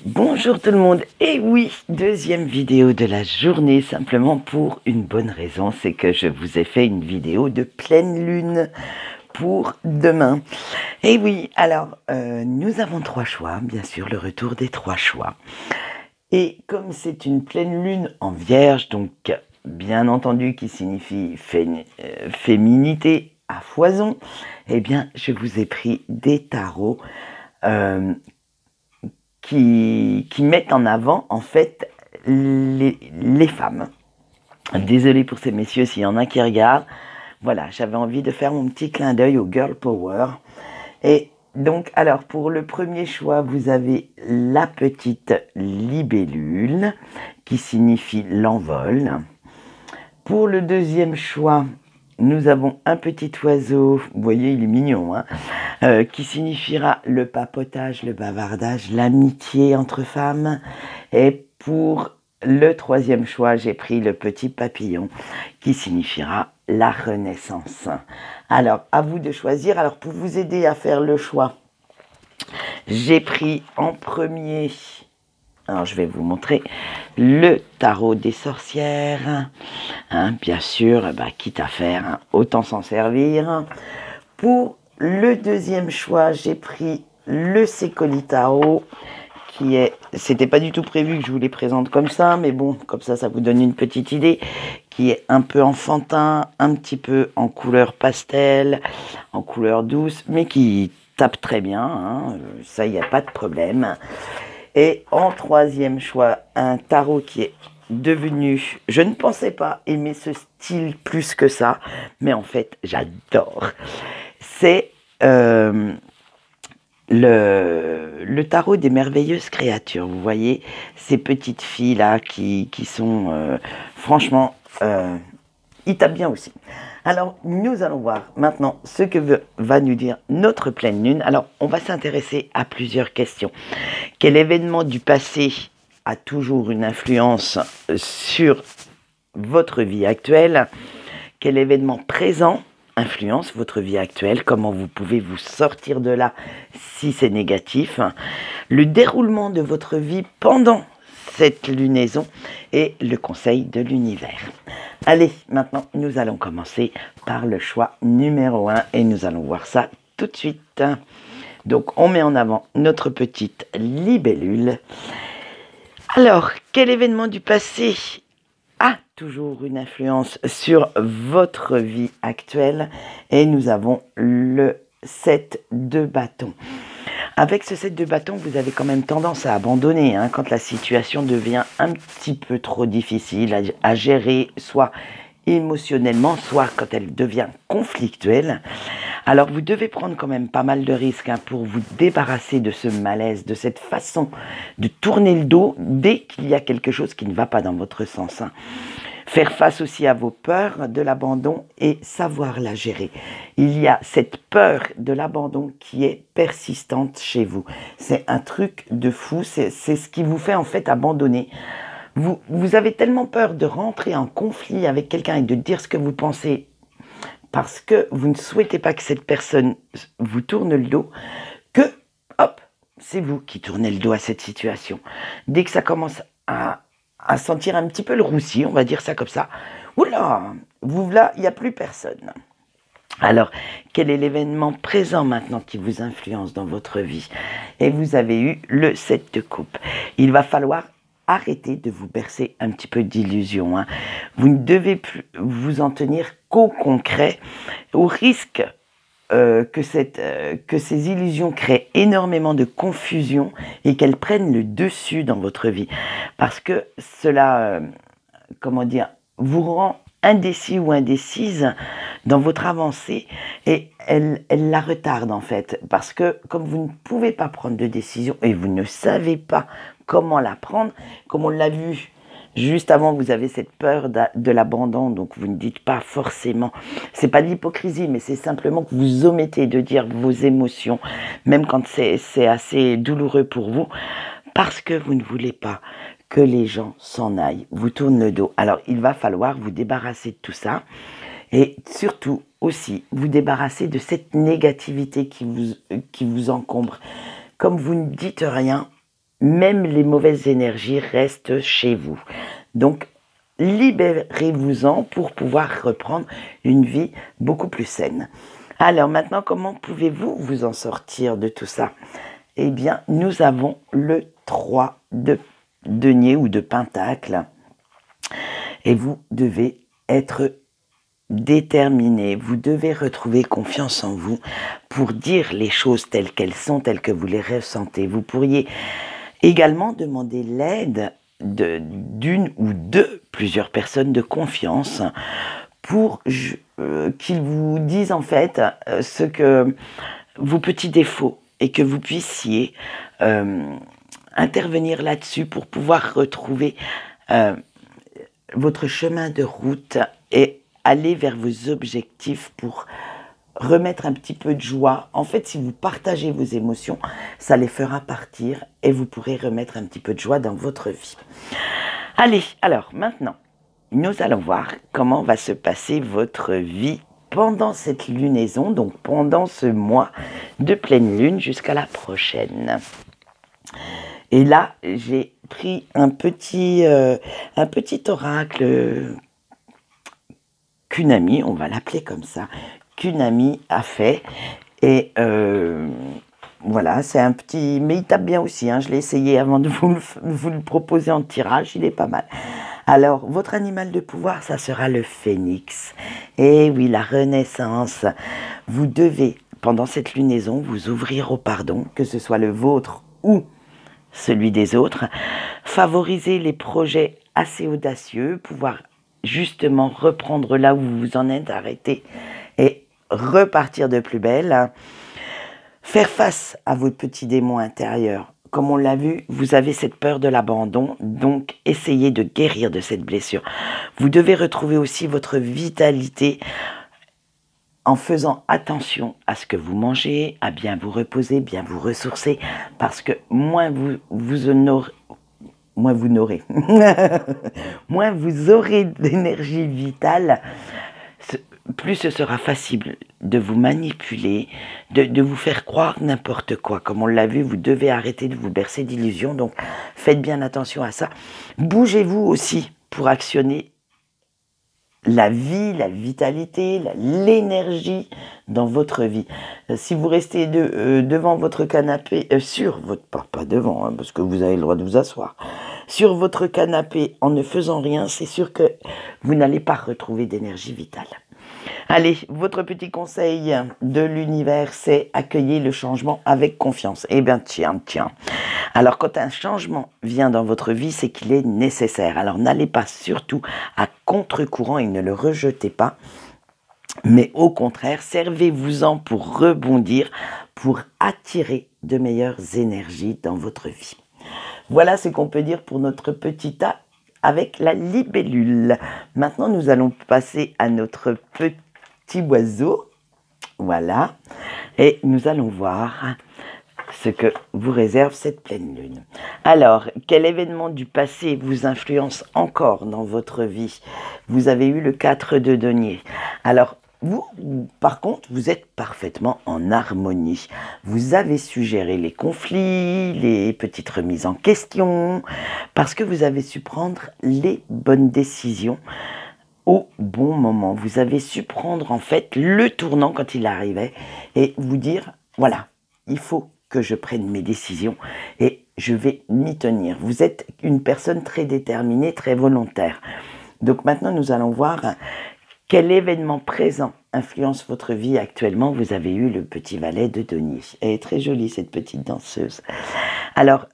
Bonjour tout le monde, et oui, deuxième vidéo de la journée, simplement pour une bonne raison, c'est que je vous ai fait une vidéo de pleine lune pour demain. Et oui, alors, nous avons trois choix, bien sûr, le retour des trois choix. Et comme c'est une pleine lune en vierge, donc bien entendu qui signifie féminité à foison, eh bien, je vous ai pris des tarots qui mettent en avant en fait les femmes. Désolée pour ces messieurs s'il y en a qui regardent. Voilà, j'avais envie de faire mon petit clin d'œil au girl power. Et donc, alors pour le premier choix, vous avez la petite libellule qui signifie l'envol. Pour le deuxième choix, nous avons un petit oiseau, vous voyez il est mignon, hein, qui signifiera le papotage, le bavardage, l'amitié entre femmes. Et pour le troisième choix, j'ai pris le petit papillon qui signifiera la renaissance. Alors, à vous de choisir. Alors, pour vous aider à faire le choix, j'ai pris en premier, alors je vais vous montrer, le tarot des sorcières. Hein, bien sûr, quitte à faire, hein, autant s'en servir. Pour le deuxième choix, j'ai pris le Sécoli Tarot, qui est, c'était pas du tout prévu que je vous les présente comme ça, mais bon, comme ça vous donne une petite idée, qui est un peu enfantin, un petit peu en couleur pastel, en couleur douce, mais qui tape très bien, hein, ça, il n'y a pas de problème. Et en troisième choix, un tarot qui est devenu, je ne pensais pas aimer ce style plus que ça, mais en fait, j'adore. C'est le tarot des merveilleuses créatures. Vous voyez, ces petites filles-là qui sont, franchement, ils tapent bien aussi. Alors, nous allons voir maintenant ce que va nous dire notre pleine lune. Alors, on va s'intéresser à plusieurs questions. Quel événement du passé a toujours une influence sur votre vie actuelle? Quel événement présent influence votre vie actuelle? Comment vous pouvez vous sortir de là si c'est négatif? Le déroulement de votre vie pendant cette lunaison et le conseil de l'univers. Allez, maintenant, nous allons commencer par le choix numéro 1 et nous allons voir ça tout de suite. Donc, on met en avant notre petite libellule. Alors, quel événement du passé a toujours une influence sur votre vie actuelle? Et nous avons le 7 de bâton. Avec ce 7 de bâton, vous avez quand même tendance à abandonner, hein, quand la situation devient un petit peu trop difficile à gérer, soit émotionnellement, soit quand elle devient conflictuelle. Alors vous devez prendre quand même pas mal de risques, hein, pour vous débarrasser de ce malaise, de cette façon de tourner le dos dès qu'il y a quelque chose qui ne va pas dans votre sens, hein. Faire face aussi à vos peurs de l'abandon et savoir la gérer. Il y a cette peur de l'abandon qui est persistante chez vous. C'est un truc de fou, c'est ce qui vous fait en fait abandonner. Vous avez tellement peur de rentrer en conflit avec quelqu'un et de dire ce que vous pensez parce que vous ne souhaitez pas que cette personne vous tourne le dos, que, hop, c'est vous qui tournez le dos à cette situation. Dès que ça commence à sentir un petit peu le roussi, on va dire ça comme ça, oula, vous là, il n'y a plus personne. Alors, quel est l'événement présent maintenant qui vous influence dans votre vie? Et vous avez eu le 7 de coupe. Il va falloir arrêter de vous bercer un petit peu d'illusions, hein. Vous ne devez plus vous en tenir qu'au concret, au risque que ces illusions créent énormément de confusion et qu'elles prennent le dessus dans votre vie. Parce que cela, comment dire, vous rend indécis ou indécise dans votre avancée et elle la retarde en fait. Parce que comme vous ne pouvez pas prendre de décision et vous ne savez pas comment la prendre, comme on l'a vu juste avant, vous avez cette peur de l'abandon, donc vous ne dites pas forcément, c'est pas de l'hypocrisie, mais c'est simplement que vous omettez de dire vos émotions, même quand c'est assez douloureux pour vous, parce que vous ne voulez pas que les gens s'en aillent, vous tournent le dos. Alors il va falloir vous débarrasser de tout ça, et surtout aussi vous débarrasser de cette négativité qui vous encombre. Comme vous ne dites rien, même les mauvaises énergies restent chez vous. Donc, libérez-vous-en pour pouvoir reprendre une vie beaucoup plus saine. Alors maintenant, comment pouvez-vous vous en sortir de tout ça? Eh bien, nous avons le 3 de denier ou de pentacle. Et vous devez être déterminé, vous devez retrouver confiance en vous pour dire les choses telles qu'elles sont, telles que vous les ressentez. Vous pourriez également demander l'aide d'une ou de plusieurs personnes de confiance pour qu'ils vous disent en fait ce que vos petits défauts et que vous puissiez intervenir là-dessus pour pouvoir retrouver votre chemin de route et aller vers vos objectifs pour remettre un petit peu de joie. En fait, si vous partagez vos émotions, ça les fera partir et vous pourrez remettre un petit peu de joie dans votre vie. Allez, alors maintenant, nous allons voir comment va se passer votre vie pendant cette lunaison, donc pendant ce mois de pleine lune jusqu'à la prochaine. Et là, j'ai pris un petit oracle qu'une amie, on va l'appeler comme ça, qu'une amie a fait. Et voilà, c'est un petit... Mais il tape bien aussi, hein, je l'ai essayé avant de vous le proposer en tirage, il est pas mal. Alors, votre animal de pouvoir, ça sera le phénix. Et oui, la renaissance. Vous devez, pendant cette lunaison, vous ouvrir au pardon, que ce soit le vôtre ou celui des autres, favoriser les projets assez audacieux, pouvoir justement reprendre là où vous vous en êtes arrêté et repartir de plus belle, faire face à vos petits démons intérieurs. Comme on l'a vu, vous avez cette peur de l'abandon, donc essayez de guérir de cette blessure. Vous devez retrouver aussi votre vitalité en faisant attention à ce que vous mangez, à bien vous reposer, bien vous ressourcer, parce que moins vous aurez d'énergie vitale, plus ce sera facile de vous manipuler, de vous faire croire n'importe quoi. Comme on l'a vu, vous devez arrêter de vous bercer d'illusions, donc faites bien attention à ça. Bougez-vous aussi pour actionner la vie, la vitalité, l'énergie dans votre vie. Si vous restez devant votre canapé, sur votre... Pas devant, hein, parce que vous avez le droit de vous asseoir. Sur votre canapé, en ne faisant rien, c'est sûr que vous n'allez pas retrouver d'énergie vitale. Allez, votre petit conseil de l'univers, c'est accueillir le changement avec confiance. Eh bien, tiens. Alors, quand un changement vient dans votre vie, c'est qu'il est nécessaire. Alors, n'allez pas surtout à contre-courant et ne le rejetez pas. Mais au contraire, servez-vous-en pour rebondir, pour attirer de meilleures énergies dans votre vie. Voilà ce qu'on peut dire pour notre petit tas avec la libellule. Maintenant, nous allons passer à notre petit oiseau. Voilà. Et nous allons voir ce que vous réserve cette pleine lune. Alors, quel événement du passé vous influence encore dans votre vie? Vous avez eu le 4 de denier. Alors, vous, par contre, vous êtes parfaitement en harmonie. Vous avez su gérer les conflits, les petites remises en question, parce que vous avez su prendre les bonnes décisions au bon moment. Vous avez su prendre en fait le tournant quand il arrivait et vous dire, voilà, il faut que je prenne mes décisions et je vais m'y tenir. Vous êtes une personne très déterminée, très volontaire. Donc maintenant, nous allons voir quel événement présent influence votre vie actuellement. Vous avez eu le petit valet de denier. Elle est très jolie, cette petite danseuse. Alors,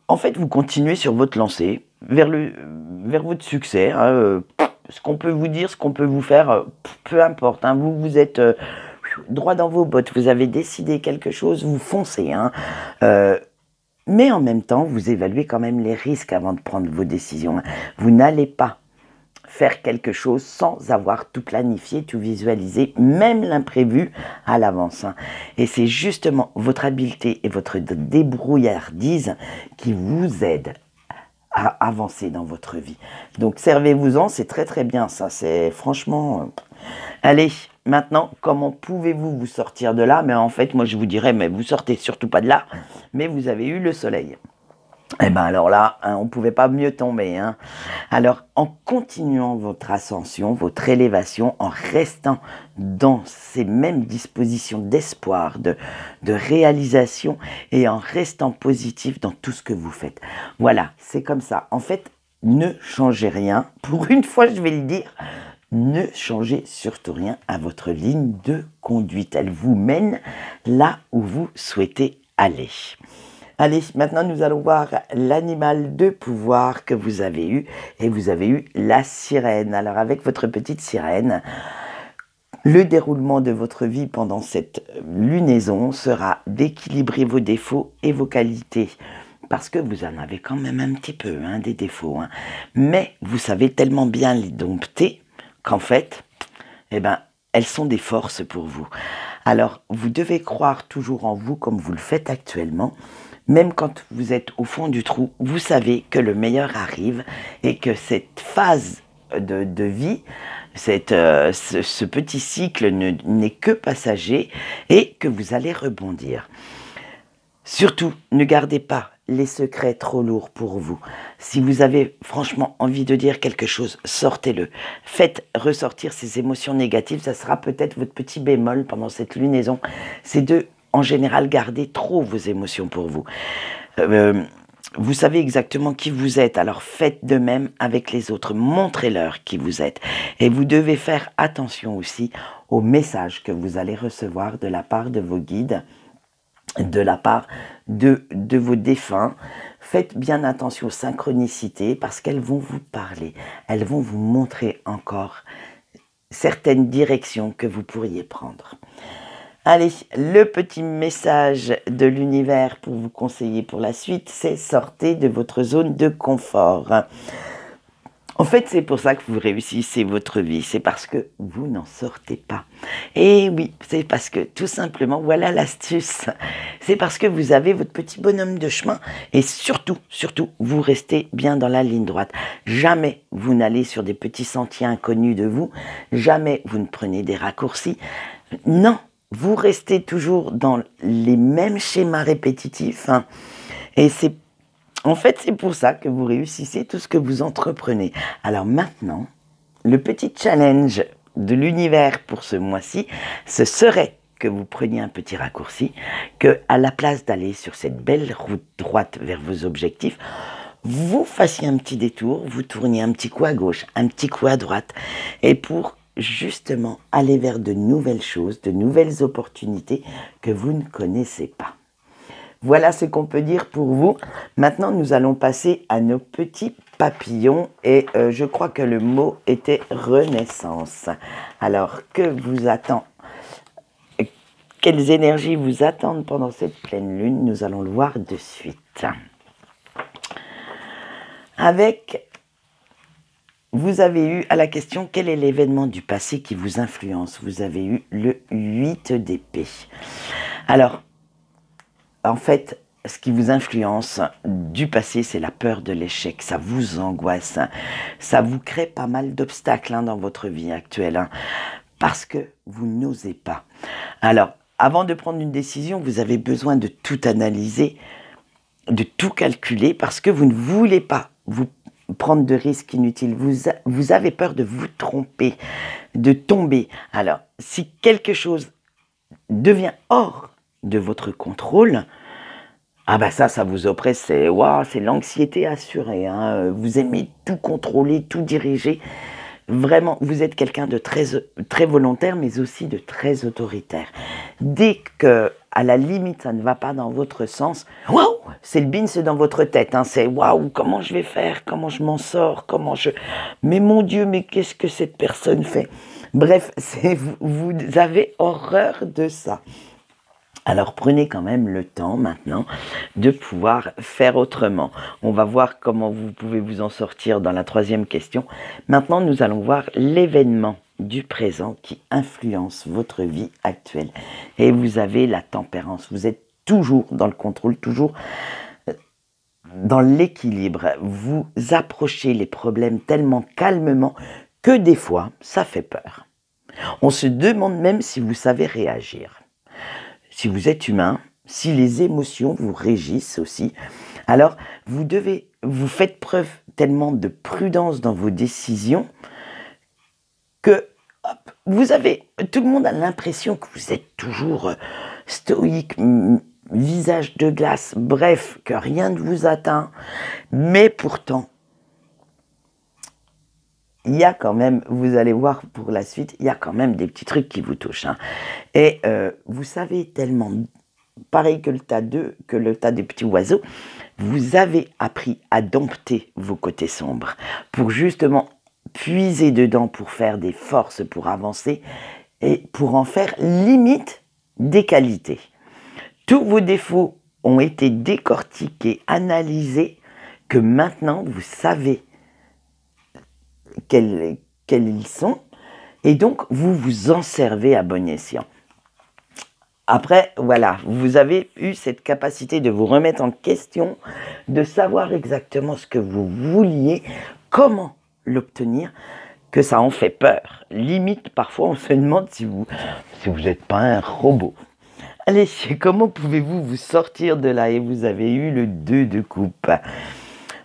en fait, vous continuez sur votre lancée, vers votre succès. Hein, ce qu'on peut vous dire, ce qu'on peut vous faire, peu importe. Hein, vous êtes droit dans vos bottes. Vous avez décidé quelque chose, vous foncez. Hein, mais en même temps, vous évaluez quand même les risques avant de prendre vos décisions. Hein. Vous n'allez pas faire quelque chose sans avoir tout planifié, tout visualisé, même l'imprévu à l'avance. Hein. Et c'est justement votre habileté et votre débrouillardise qui vous aident à avancer dans votre vie. Donc servez-vous-en, c'est très très bien ça, c'est franchement... Allez, maintenant, comment pouvez-vous vous sortir de là? Mais en fait, moi, je vous dirais, mais vous sortez surtout pas de là, mais vous avez eu le soleil. Eh bien alors là, hein, on ne pouvait pas mieux tomber. Hein. Alors, en continuant votre ascension, votre élévation, en restant dans ces mêmes dispositions d'espoir, de réalisation, et en restant positif dans tout ce que vous faites. Voilà, c'est comme ça. En fait, ne changez rien. Pour une fois, je vais le dire, ne changez surtout rien à votre ligne de conduite. Elle vous mène là où vous souhaitez aller. Allez, maintenant nous allons voir l'animal de pouvoir que vous avez eu. Et vous avez eu la sirène. Alors avec votre petite sirène, le déroulement de votre vie pendant cette lunaison sera d'équilibrer vos défauts et vos qualités. Parce que vous en avez quand même un petit peu, hein, des défauts. Hein. Mais vous savez tellement bien les dompter qu'en fait, eh ben, elles sont des forces pour vous. Alors, vous devez croire toujours en vous comme vous le faites actuellement. Même quand vous êtes au fond du trou, vous savez que le meilleur arrive et que cette phase de vie, ce petit cycle n'est que passager et que vous allez rebondir. Surtout, ne gardez pas les secrets trop lourds pour vous. Si vous avez franchement envie de dire quelque chose, sortez-le. Faites ressortir ces émotions négatives. Ça sera peut-être votre petit bémol pendant cette lunaison. C'est de, en général, garder trop vos émotions pour vous. Vous savez exactement qui vous êtes, alors faites de même avec les autres. Montrez-leur qui vous êtes. Et vous devez faire attention aussi aux messages que vous allez recevoir de la part de vos guides, de la part de vos défunts. Faites bien attention aux synchronicités parce qu'elles vont vous parler. Elles vont vous montrer encore certaines directions que vous pourriez prendre. Allez, le petit message de l'univers pour vous conseiller pour la suite, c'est sortez de votre zone de confort. En fait, c'est pour ça que vous réussissez votre vie, c'est parce que vous n'en sortez pas. Et oui, c'est parce que, tout simplement, voilà l'astuce. C'est parce que vous avez votre petit bonhomme de chemin et surtout, vous restez bien dans la ligne droite. Jamais vous n'allez sur des petits sentiers inconnus de vous, jamais vous ne prenez des raccourcis. Non, vous restez toujours dans les mêmes schémas répétitifs. Hein, et en fait, c'est pour ça que vous réussissez tout ce que vous entreprenez. Alors maintenant, le petit challenge de l'univers pour ce mois-ci, ce serait que vous preniez un petit raccourci, que à la place d'aller sur cette belle route droite vers vos objectifs, vous fassiez un petit détour, vous tourniez un petit coup à gauche, un petit coup à droite, et pour justement aller vers de nouvelles choses, de nouvelles opportunités que vous ne connaissez pas. Voilà ce qu'on peut dire pour vous. Maintenant, nous allons passer à nos petits papillons et je crois que le mot était renaissance. Alors, quelles énergies vous attendent pendant cette pleine lune? Nous allons le voir de suite. Vous avez eu à la question quel est l'événement du passé qui vous influence? Vous avez eu le 8 d'épée. Alors, en fait, ce qui vous influence du passé, c'est la peur de l'échec. Ça vous angoisse. Ça vous crée pas mal d'obstacles dans votre vie actuelle. Parce que vous n'osez pas. Alors, avant de prendre une décision, vous avez besoin de tout analyser, de tout calculer, parce que vous ne voulez pas vous prendre de risques inutiles. Vous avez peur de vous tromper, de tomber. Alors, si quelque chose devient hors de votre contrôle, ah bah ça vous oppresse, c'est l'anxiété assurée. Hein. Vous aimez tout contrôler, tout diriger. Vraiment, vous êtes quelqu'un de très, très volontaire, mais aussi de très autoritaire. Dès que, à la limite, ça ne va pas dans votre sens, waouh, c'est le bins dans votre tête. Hein. C'est waouh, comment je vais faire, comment je m'en sors, mais mon Dieu, mais qu'est-ce que cette personne fait? Bref, vous avez horreur de ça. Alors prenez quand même le temps maintenant de pouvoir faire autrement. On va voir comment vous pouvez vous en sortir dans la troisième question. Maintenant, nous allons voir l'événement du présent qui influence votre vie actuelle. Et vous avez la tempérance. Vous êtes toujours dans le contrôle, toujours dans l'équilibre. Vous approchez les problèmes tellement calmement que des fois, ça fait peur. On se demande même si vous savez réagir. Si vous êtes humain, si les émotions vous régissent aussi, alors vous faites preuve tellement de prudence dans vos décisions que tout le monde a l'impression que vous êtes toujours stoïque, visage de glace, bref, que rien ne vous atteint, mais pourtant, il y a quand même, vous allez voir pour la suite, il y a quand même des petits trucs qui vous touchent. Hein. Et vous savez tellement, pareil que le tas des petits oiseaux, vous avez appris à dompter vos côtés sombres pour justement puiser dedans, pour faire des forces, pour avancer et pour en faire limite des qualités. Tous vos défauts ont été décortiqués, analysés, que maintenant vous savez quels ils sont, et donc vous vous en servez à bon escient. Après, voilà, vous avez eu cette capacité de vous remettre en question, de savoir exactement ce que vous vouliez, comment l'obtenir, que ça en fait peur. Limite, parfois, on se demande si vous n'êtes pas un robot. Allez, comment pouvez-vous vous sortir de là? Et vous avez eu le 2 de coupe.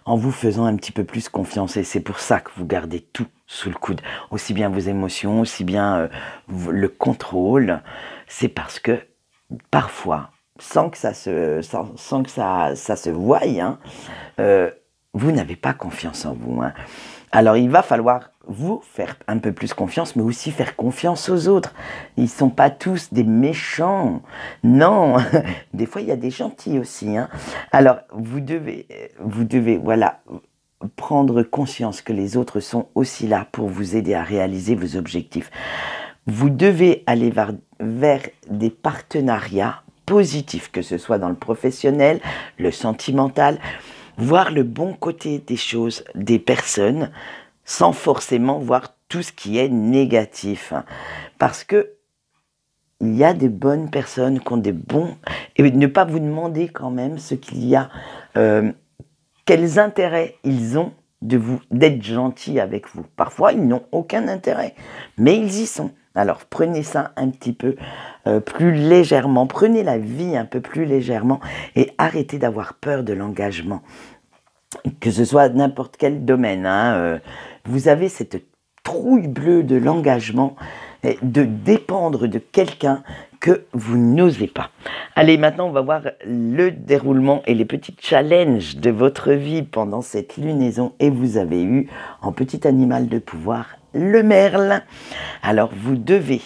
En vous faisant un petit peu plus confiance, et c'est pour ça que vous gardez tout sous le coude, aussi bien vos émotions, aussi bien le contrôle, c'est parce que parfois, sans que ça se voie, hein, vous n'avez pas confiance en vous. Hein. Alors il va falloir vous faire un peu plus confiance, mais aussi faire confiance aux autres. Ils ne sont pas tous des méchants. Non, des fois il y a des gentils aussi. Hein. Alors vous devez, voilà, prendre conscience que les autres sont aussi là pour vous aider à réaliser vos objectifs. Vous devez aller vers des partenariats positifs, que ce soit dans le professionnel, le sentimental, voir le bon côté des choses, des personnes, sans forcément voir tout ce qui est négatif. Parce que il y a des bonnes personnes qui ont des bons... Et ne pas vous demander quand même ce qu'il y a, quels intérêts ils ont d'être gentils avec vous. Parfois, ils n'ont aucun intérêt, mais ils y sont. Alors, prenez ça un petit peu plus légèrement, prenez la vie un peu plus légèrement et arrêtez d'avoir peur de l'engagement. Que ce soit n'importe quel domaine, hein, vous avez cette trouille bleue de l'engagement, de dépendre de quelqu'un que vous n'osez pas. Allez, maintenant, on va voir le déroulement et les petits challenges de votre vie pendant cette lunaison. Et vous avez eu, en petit animal de pouvoir, le merle. Alors, vous devez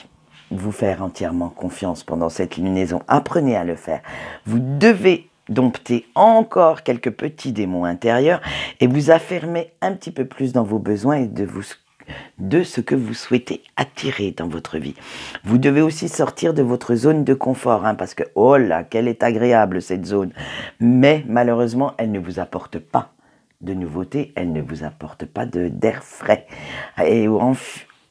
vous faire entièrement confiance pendant cette lunaison. Apprenez à le faire. Vous devez dompter encore quelques petits démons intérieurs et vous affirmer un petit peu plus dans vos besoins et de ce que vous souhaitez attirer dans votre vie. Vous devez aussi sortir de votre zone de confort, hein, parce que, oh là, qu'elle est agréable cette zone, mais malheureusement, elle ne vous apporte pas de nouveautés, elle ne vous apporte pas d'air frais. Et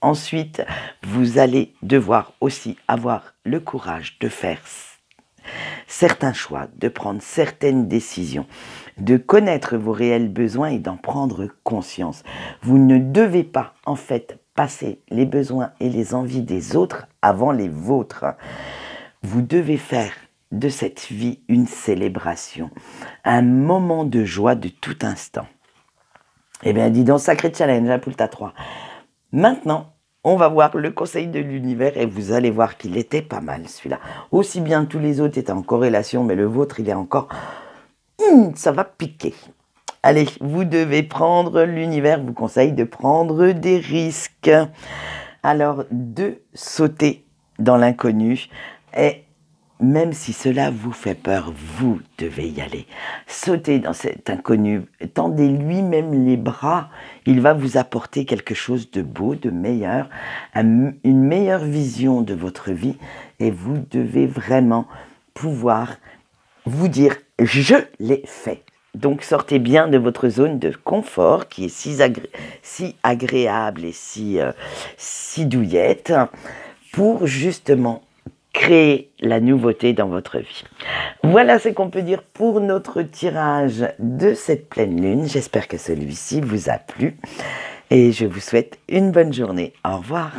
ensuite, vous allez devoir aussi avoir le courage de faire certains choix, de prendre certaines décisions, de connaître vos réels besoins et d'en prendre conscience. Vous ne devez pas, en fait, passer les besoins et les envies des autres avant les vôtres. Vous devez faire de cette vie une célébration, un moment de joie de tout instant. Eh bien, dis donc, sacré challenge, hein, Poulta 3. Maintenant, on va voir le conseil de l'univers et vous allez voir qu'il était pas mal celui-là. Aussi bien tous les autres étaient en corrélation, mais le vôtre, il est encore... ça va piquer. Allez, vous devez prendre, l'univers vous conseille de prendre des risques. Alors, de sauter dans l'inconnu et même si cela vous fait peur, vous devez y aller. Sautez dans cet inconnu, tendez lui-même les bras, il va vous apporter quelque chose de beau, de meilleur, une meilleure vision de votre vie et vous devez vraiment pouvoir vous dire « je l'ai fait ». Donc sortez bien de votre zone de confort qui est si agréable et si douillette pour justement créer la nouveauté dans votre vie. Voilà ce qu'on peut dire pour notre tirage de cette pleine lune. J'espère que celui-ci vous a plu et je vous souhaite une bonne journée. Au revoir.